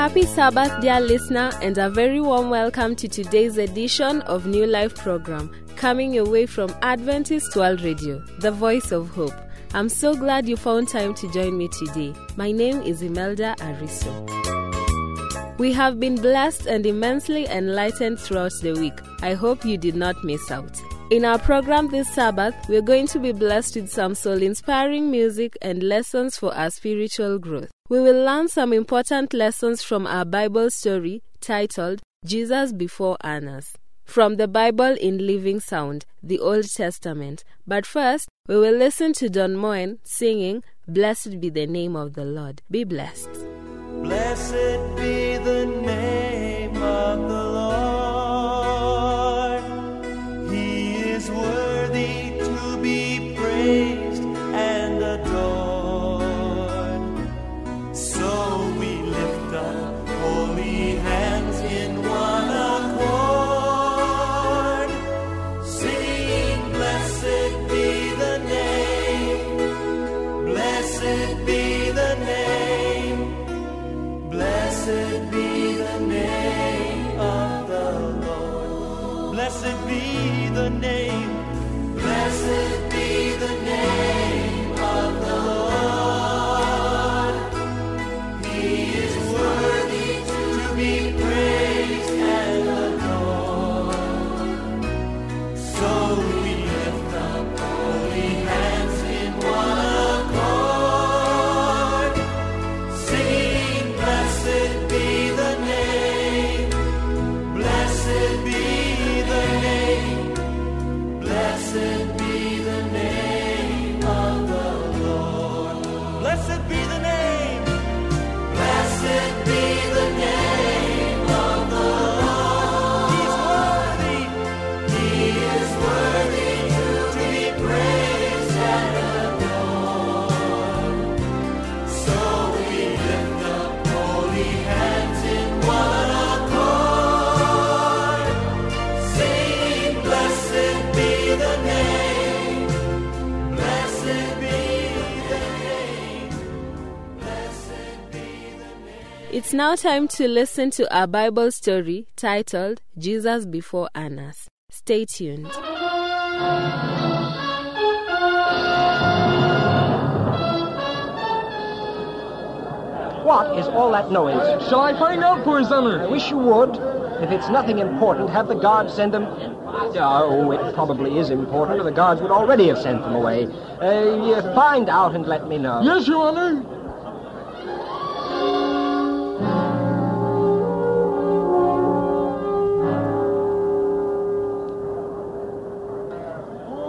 Happy Sabbath, dear listener, and a very warm welcome to today's edition of New Life program, coming your way from Adventist World Radio, the voice of hope. I'm so glad you found time to join me today. My name is Imelda Ariso. We have been blessed and immensely enlightened throughout the week. I hope you did not miss out. In our program this Sabbath, we're going to be blessed with some soul-inspiring music and lessons for our spiritual growth. We will learn some important lessons from our Bible story titled Jesus Before Annas, from the Bible in Living Sound, the Old Testament. But first, we will listen to Don Moen singing, "Blessed be the name of the Lord." Be blessed. Blessed be the name of the Lord. He is worthy to be praised and adored. So we lift up holy hands in one accord, singing, blessed be the name, blessed be the name, blessed be the name of the Lord. Blessed be the name, blessed be the name of the Lord. He is worthy to be praised and adored. So we lift up holy hands in one accord, singing, blessed be the name, blessed be the name, blessed be the name of the Lord. Blessed be the name, blessed be the name of the Lord. He's worthy, He is worthy to be praised and adored. So we lift up holy hands in one accord, singing, blessed be the name, blessed be the name, blessed be the name. It's now time to listen to our Bible story titled Jesus Before Annas. Stay tuned. What is all that noise? Shall I find out for his honor? I wish you would. If it's nothing important, have the guards send them... Oh, it probably is important, or the guards would already have sent them away. Find out and let me know. Yes, Your Honor.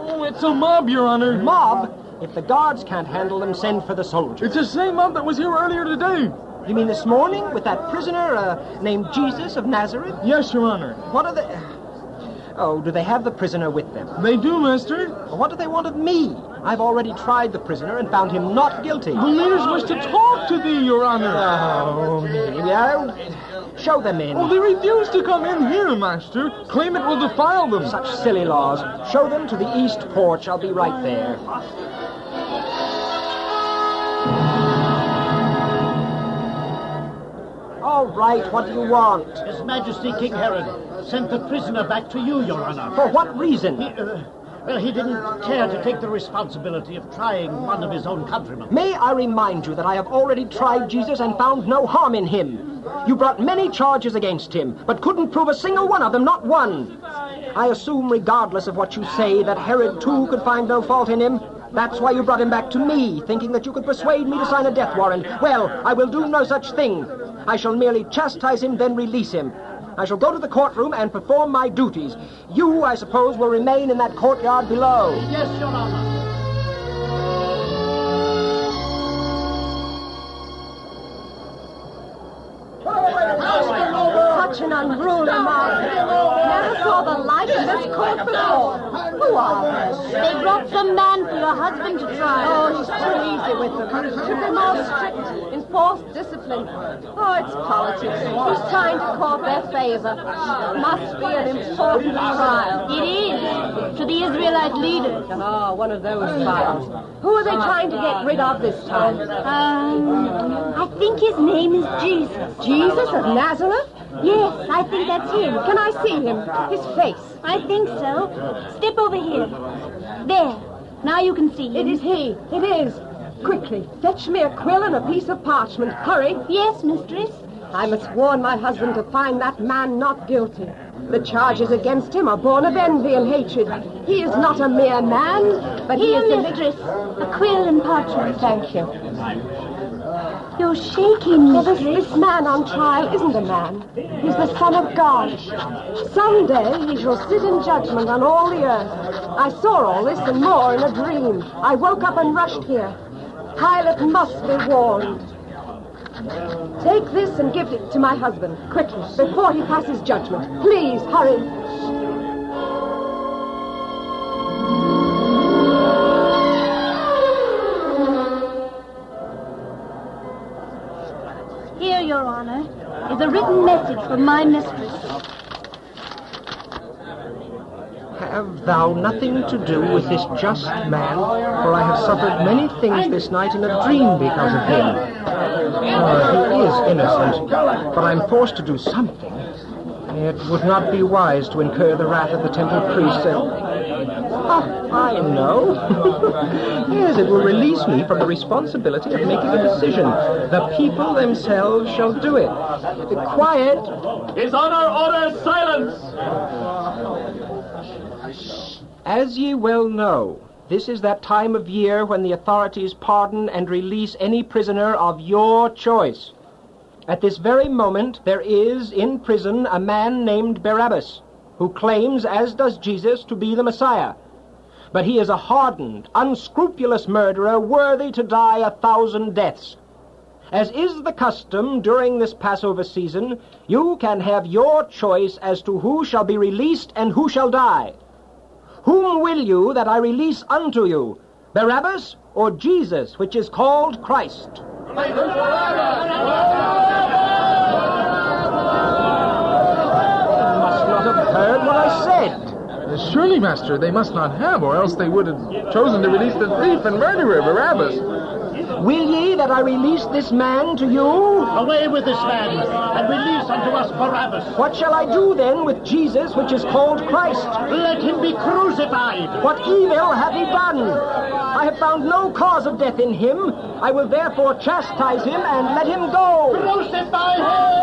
Oh, it's a mob, Your Honor. Mob? If the guards can't handle them, send for the soldiers. It's the same mob that was here earlier today. You mean this morning, with that prisoner named Jesus of Nazareth? Yes, Your Honor. What are they... Oh, do they have the prisoner with them? They do, Master. What do they want of me? I've already tried the prisoner and found him not guilty. The leaders wish to talk to thee, Your Honor. Oh, yeah. Show them in. Oh, they refuse to come in here, Master. Claim it will defile them. Such silly laws. Show them to the east porch. I'll be right there. All right, what do you want? His Majesty King Herod sent the prisoner back to you, Your Honor. For what reason? He didn't care to take the responsibility of trying one of his own countrymen. May I remind you that I have already tried Jesus and found no harm in him. You brought many charges against him, but couldn't prove a single one of them, not one. I assume, regardless of what you say, that Herod, too, could find no fault in him. That's why you brought him back to me, thinking that you could persuade me to sign a death warrant. Well, I will do no such thing. I shall merely chastise him, then release him. I shall go to the courtroom and perform my duties. You, I suppose, will remain in that courtyard below. Yes, Your Honor. Such an unruly mob. Never saw the like of this court before. Who are they? They brought some man for your husband to try. Oh, he's too easy with them. Should be more strict, enforced discipline. Oh, it's politics. He's trying to court their favor. Must be an important trial. It is. To the Israelite leaders. Ah, one of those files. Who are they trying to get rid of this time? I think his name is Jesus. Jesus of Nazareth? Yes, I think that's him. Can I see him? His face? I think so. Step over here. There. Now you can see him. It is he. It is. Quickly, fetch me a quill and a piece of parchment. Hurry. Yes, mistress. I must warn my husband to find that man not guilty. The charges against him are born of envy and hatred. He is not a mere man, but he Here, is the mistress. A quill and parchment. Thank you. You're shaking, Well, mistress. this man on trial isn't a man. He's the Son of God. Someday he shall sit in judgment on all the earth. I saw all this and more in a dream. I woke up and rushed here. Pilate must be warned. Take this and give it to my husband, quickly, before he passes judgment. Please, hurry. Here, Your Honor, is a written message from my mistress. Have thou nothing to do with this just man, for I have suffered many things this night in a dream because of him. He is innocent, but I'm forced to do something. It would not be wise to incur the wrath of the temple priests. I know. Yes, it will release me from the responsibility of making a decision. The people themselves shall do it. Quiet. His Honor orders silence! As ye well know, this is that time of year when the authorities pardon and release any prisoner of your choice. At this very moment, there is in prison a man named Barabbas, who claims, as does Jesus, to be the Messiah. But he is a hardened, unscrupulous murderer worthy to die 1,000 deaths. As is the custom during this Passover season, you can have your choice as to who shall be released and who shall die. Whom will you that I release unto you, Barabbas or Jesus, which is called Christ? You must not have heard what I said. Surely, Master, they must not have, or else they would have chosen to release the thief and murderer, Barabbas. Will ye that I release this man to you? Away with this man, and release unto us Barabbas. What shall I do then with Jesus, which is called Christ? Let him be crucified. What evil hath he done? I have found no cause of death in him. I will therefore chastise him and let him go. Crucify him!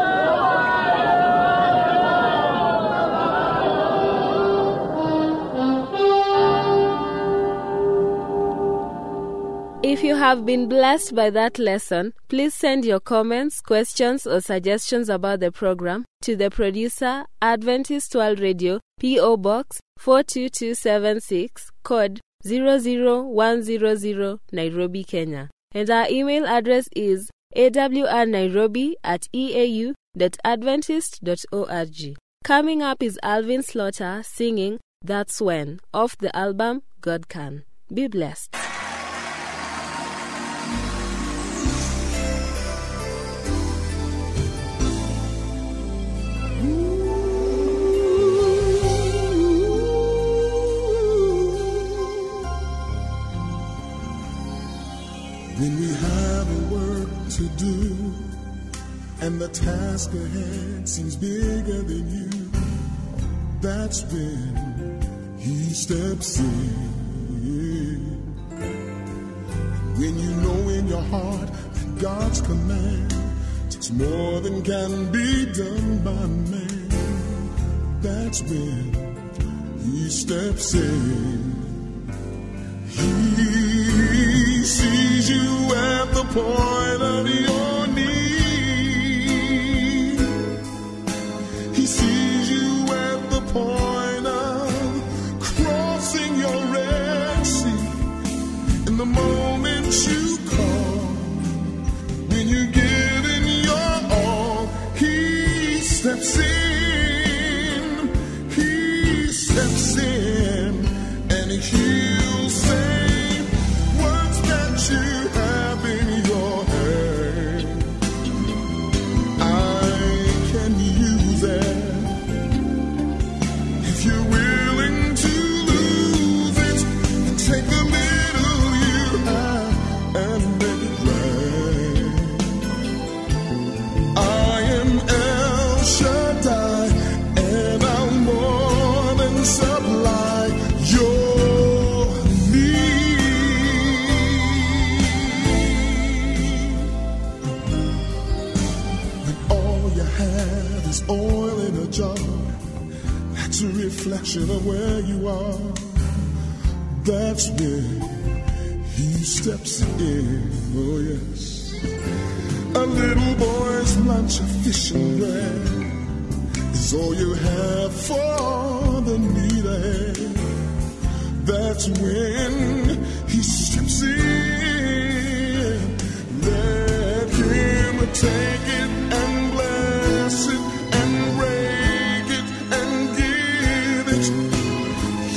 If you have been blessed by that lesson, please send your comments, questions, or suggestions about the program to the producer, Adventist World Radio, P.O. Box 42276, code 00100, Nairobi, Kenya. And our email address is awrnairobi@eau.adventist.org. Coming up is Alvin Slaughter singing That's When, off the album God Can. Be blessed. When we have a work to do and the task ahead seems bigger than you, that's when he steps in. When you know in your heart that God's command takes more than can be done by man, that's when he steps in. He sees you at the point of your need. He sees you at the point of crossing your Red Sea. In the moment you call, when you give in your all, he steps in. He steps in and he'll say words that you have in your hand. I can use it if you're willing to lose middle where you are, that's when he steps in. Oh yes. A little boy's lunch of fish and bread is all you have for the need ahead. That's when he steps in. Let him take it and bless it and break it and give it.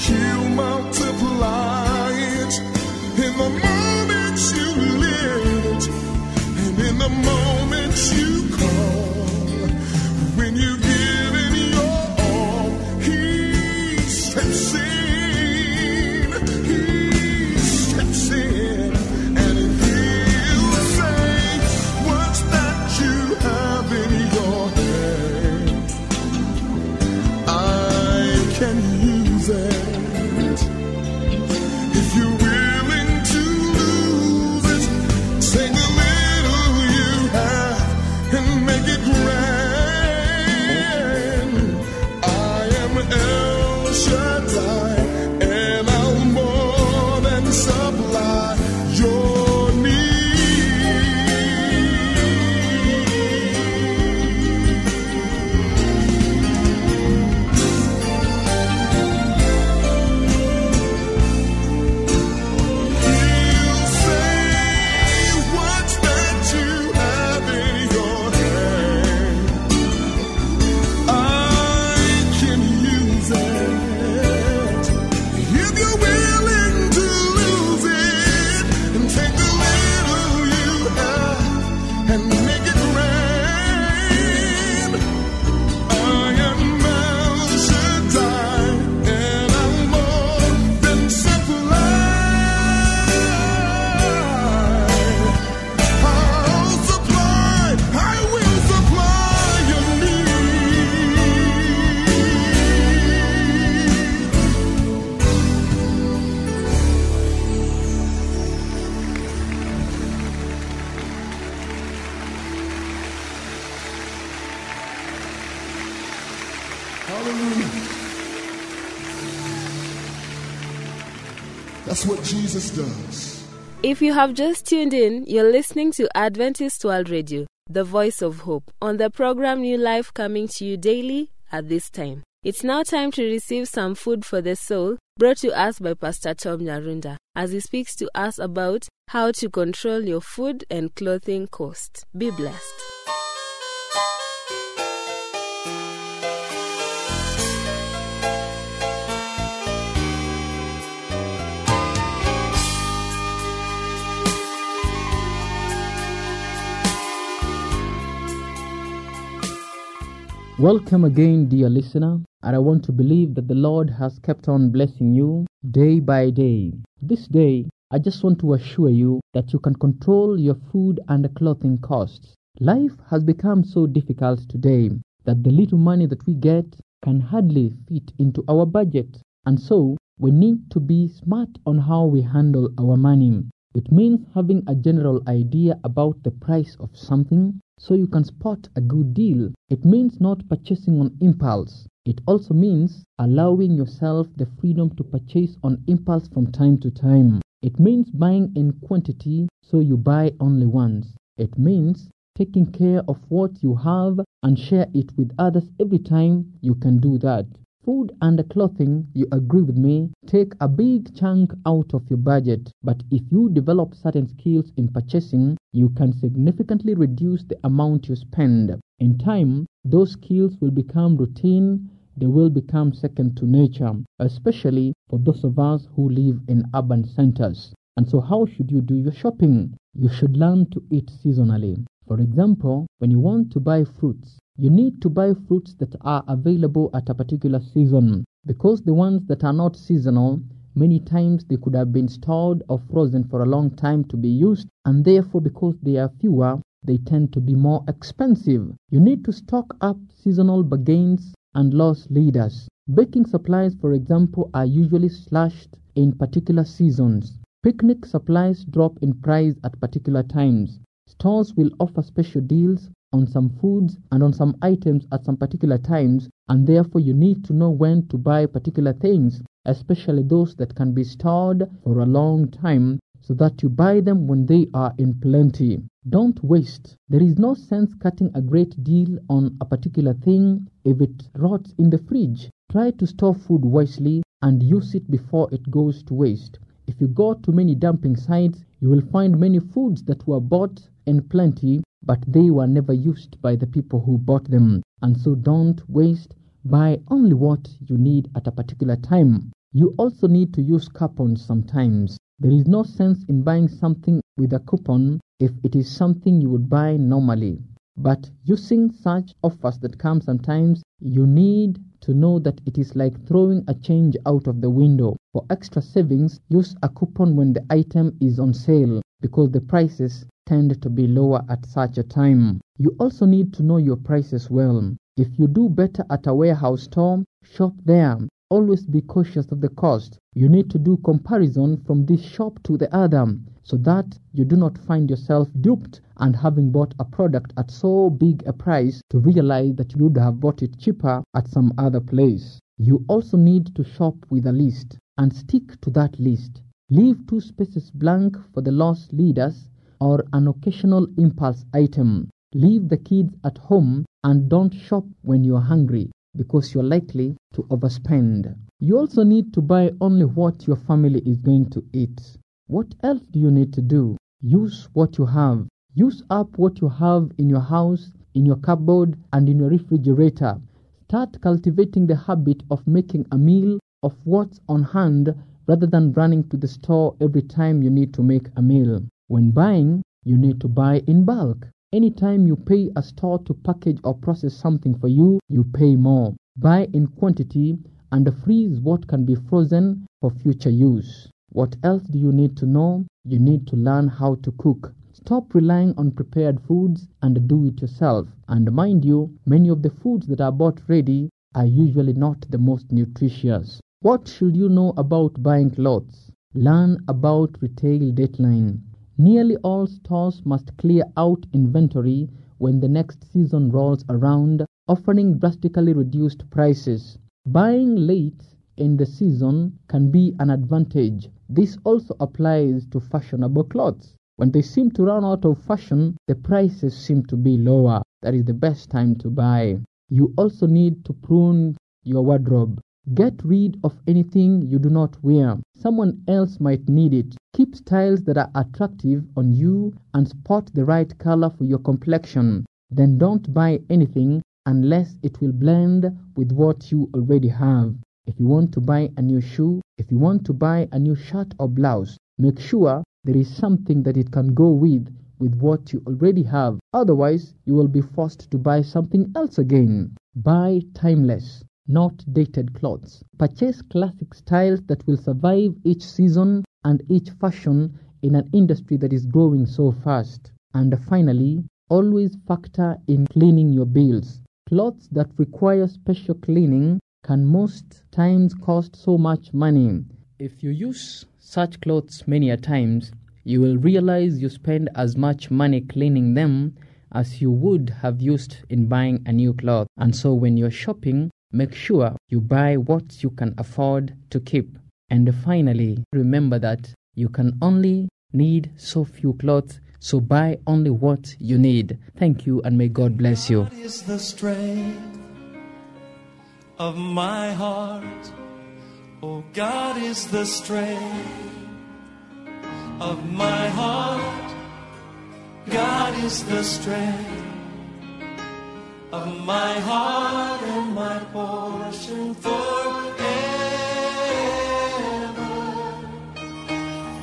He'll multiply it in the moment you live it, and in the moment you call. When you give it your all, he steps in. That's what Jesus does. If you have just tuned in, you're listening to Adventist World Radio, the voice of hope, on the program New Life, coming to you daily at this time. It's now time to receive some food for the soul, brought to us by Pastor Tom Nyarunda, as he speaks to us about how to control your food and clothing costs. Be blessed. Welcome again, dear listener, and I want to believe that the Lord has kept on blessing you day by day. This day, I just want to assure you that you can control your food and clothing costs. Life has become so difficult today that the little money that we get can hardly fit into our budget, and so we need to be smart on how we handle our money. It means having a general idea about the price of something so you can spot a good deal. It means not purchasing on impulse. It also means allowing yourself the freedom to purchase on impulse from time to time. It means buying in quantity so you buy only once. It means taking care of what you have and share it with others every time you can do that. Food and clothing, you agree with me, take a big chunk out of your budget. But if you develop certain skills in purchasing, you can significantly reduce the amount you spend. In time, those skills will become routine. They will become second to nature, especially for those of us who live in urban centers. And so how should you do your shopping? You should learn to eat seasonally. For example, when you want to buy fruits, you need to buy fruits that are available at a particular season, because the ones that are not seasonal, many times they could have been stored or frozen for a long time to be used, and therefore because they are fewer, they tend to be more expensive. You need to stock up seasonal bargains and loss leaders. Baking supplies, for example, are usually slashed in particular seasons. Picnic supplies drop in price at particular times. Stores will offer special deals on some foods and on some items at some particular times, and therefore you need to know when to buy particular things, especially those that can be stored for a long time, so that you buy them when they are in plenty. Don't waste. There is no sense cutting a great deal on a particular thing if it rots in the fridge. Try to store food wisely and use it before it goes to waste. If you go to many dumping sites, you will find many foods that were bought in plenty, but they were never used by the people who bought them. And so don't waste. Buy only what you need at a particular time. You also need to use coupons sometimes. There is no sense in buying something with a coupon if it is something you would buy normally. But using such offers that come sometimes, you need to know that it is like throwing a change out of the window. For extra savings, use a coupon when the item is on sale, because the prices tend to be lower at such a time. You also need to know your prices well. If you do better at a warehouse store, shop there. Always be cautious of the cost. You need to do comparison from this shop to the other, so that you do not find yourself duped and having bought a product at so big a price to realize that you would have bought it cheaper at some other place. You also need to shop with a list and stick to that list. Leave 2 spaces blank for the lost leaders or an occasional impulse item. Leave the kids at home and don't shop when you're hungry, because you're likely to overspend. You also need to buy only what your family is going to eat. What else do you need to do? Use what you have. Use up what you have in your house, in your cupboard, and in your refrigerator. Start cultivating the habit of making a meal of what's on hand rather than running to the store every time you need to make a meal. When buying, you need to buy in bulk. Anytime you pay a store to package or process something for you, you pay more. Buy in quantity and freeze what can be frozen for future use. What else do you need to know? You need to learn how to cook. Stop relying on prepared foods and do it yourself. And mind you, many of the foods that are bought ready are usually not the most nutritious. What should you know about buying clothes? Learn about retail deadline. Nearly all stores must clear out inventory when the next season rolls around, offering drastically reduced prices. Buying late in the season can be an advantage. This also applies to fashionable clothes. When they seem to run out of fashion, the prices seem to be lower. That is the best time to buy. You also need to prune your wardrobe. Get rid of anything you do not wear. Someone else might need it. Keep styles that are attractive on you and spot the right color for your complexion. Then don't buy anything unless it will blend with what you already have. If you want to buy a new shoe, if you want to buy a new shirt or blouse, make sure there is something that it can go with what you already have. Otherwise, you will be forced to buy something else again. Buy timeless, not dated clothes. Purchase classic styles that will survive each season and each fashion in an industry that is growing so fast. And finally, always factor in cleaning your bills. Clothes that require special cleaning can most times cost so much money. If you use such clothes many a times, you will realize you spend as much money cleaning them as you would have used in buying a new cloth. And so when you're shopping, make sure you buy what you can afford to keep. And finally, remember that you can only need so few clothes, so buy only what you need. Thank you, and may God bless you. God is the strength of my heart. Oh, God is the strength of my heart. God is the strength of my heart and my portion forever.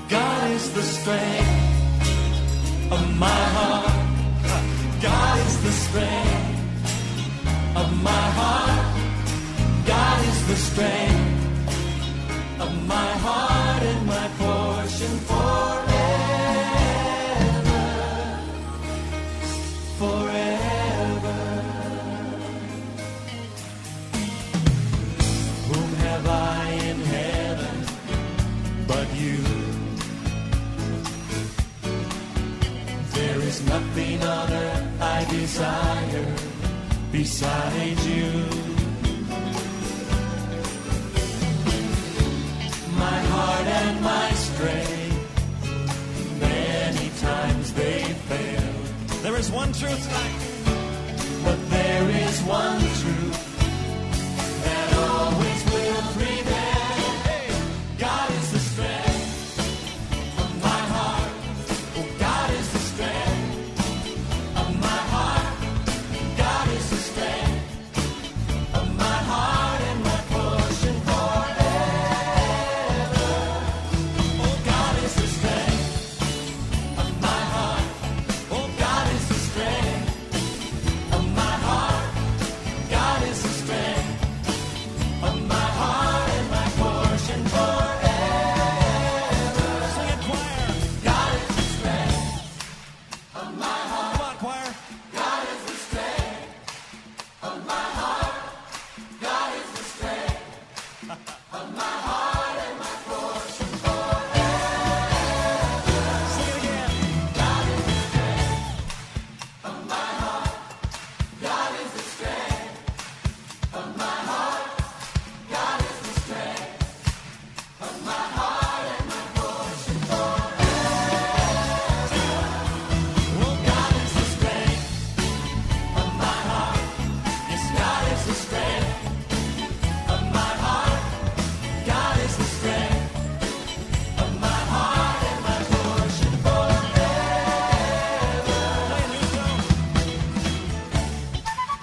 God is the strength of my heart. God is the strength of my heart. God is the strength of my heart and my portion forever. Forever. Whom have I in heaven but you? There is nothing on earth I desire desire beside you. My heart and my strength, many times they failed. There is one truth tonight, but there is one truth that always will prevail. Hey, God is the strength of my heart. Oh, God is the strength of my heart. God is the strength of my heart and my portion forever. Oh, God is the strength of my heart. Oh, God is the strength of my heart. God is the strength of my heart and my portion forever. Sing it, choir. God is the strength of my heart. Come on, choir. God is the strength of my heart. God is the strength of my heart and my portion forever. Sing it again. God is the strength of my heart. God is the strength of my heart. God is the strength of my heart and my portion forever. Oh, God is the strength of my heart. Yes, God is the strength of my heart. God is the strength of my heart and my portion forever. Play a new song. Play it again.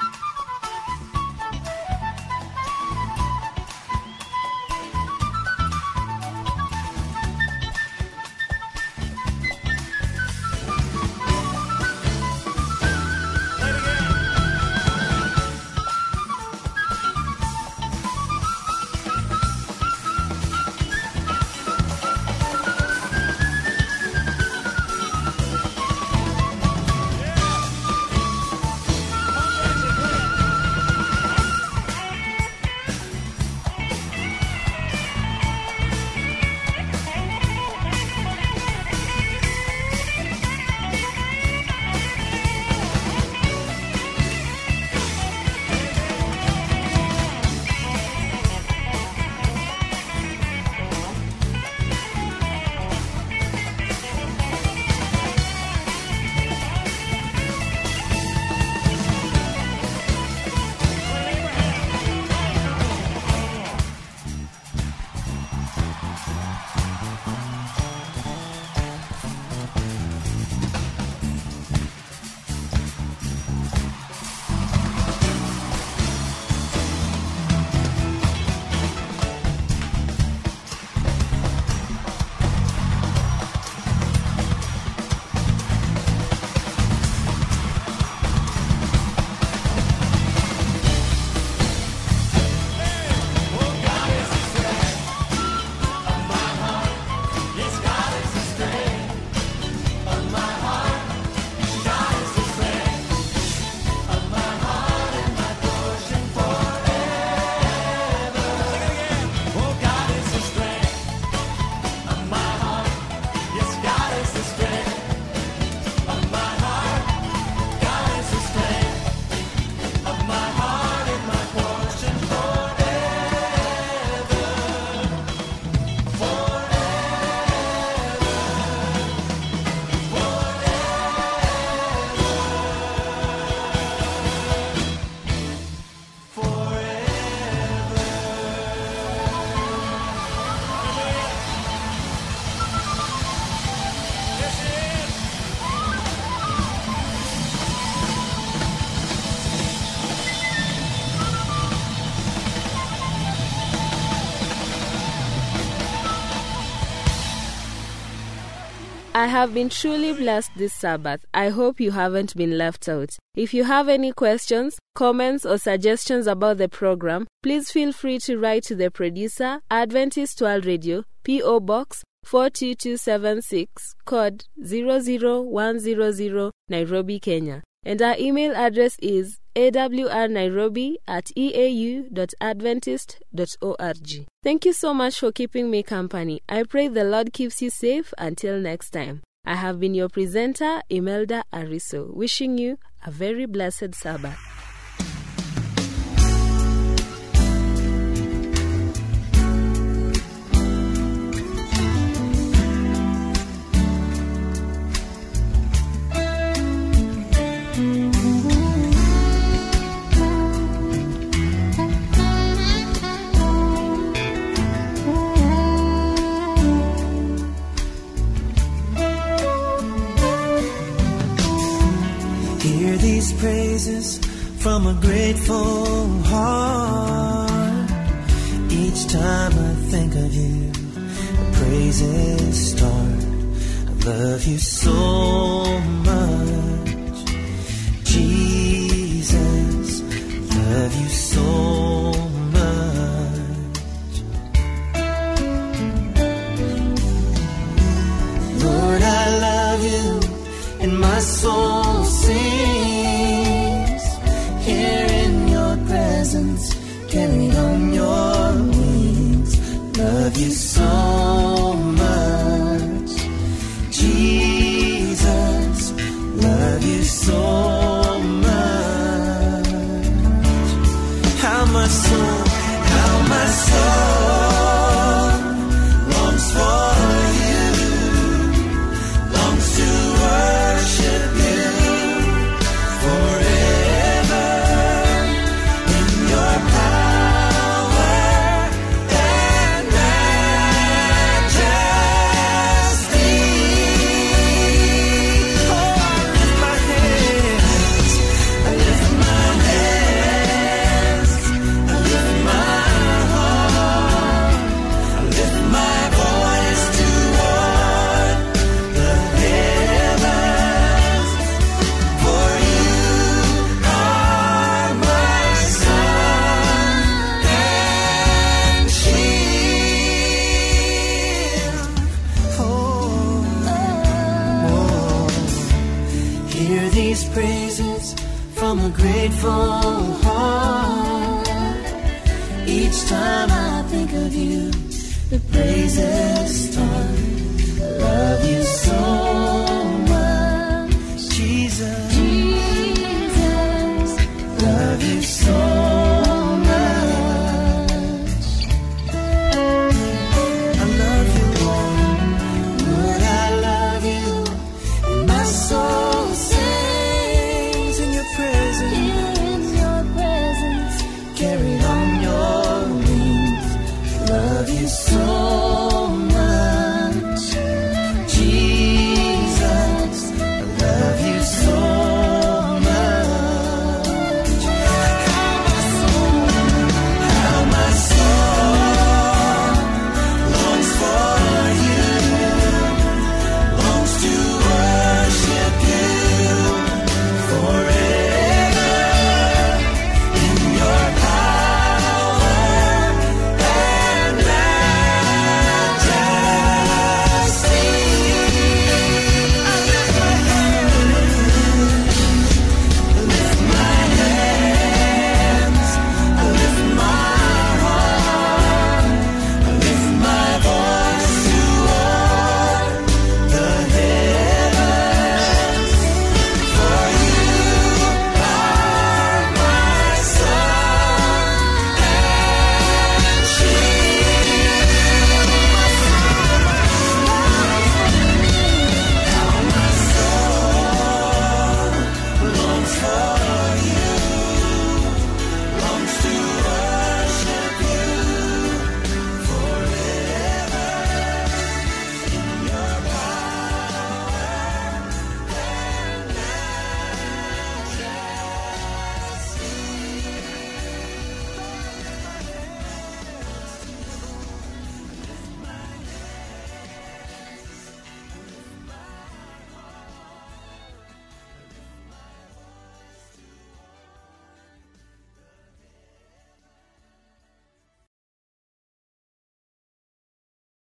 Yes, God is the strength of my heart. God is the strength of my heart and my portion forever. Sing it again. Oh, God is the strength of my heart. Yes, God is the strength of my heart. God is the strength of my heart and my portion forever. I have been truly blessed this Sabbath. I hope you haven't been left out. If you have any questions, comments, or suggestions about the program, please feel free to write to the producer, Adventist World Radio, P.O. Box 42276, code 00100, Nairobi, Kenya. And our email address is awrnairobi@eau.adventist.org. Thank you so much for keeping me company. I pray the Lord keeps you safe until next time. I have been your presenter, Imelda Ariso, wishing you a very blessed Sabbath. Hear these praises from a grateful heart. Each time I think of you, the praises start. I love you so much, Jesus. Love you so much. Lord, I love you, and my soul sings here in your presence, carried on your wings. Love you so much, Jesus. Love you so much. How my soul longs for you, longs to worship you forever in your power and majesty. Oh, I lift my hands, I lift my hands, I lift my heart, I lift my voice toward the heavens. For you are my sun and shield. Hear these praises from a grateful heart. Each time I think of you, the praises start. I love you so much, Jesus. Love you so much. I love you, Lord. Lord, I love you. And my soul sings in your presence, carried on your wings. Love you so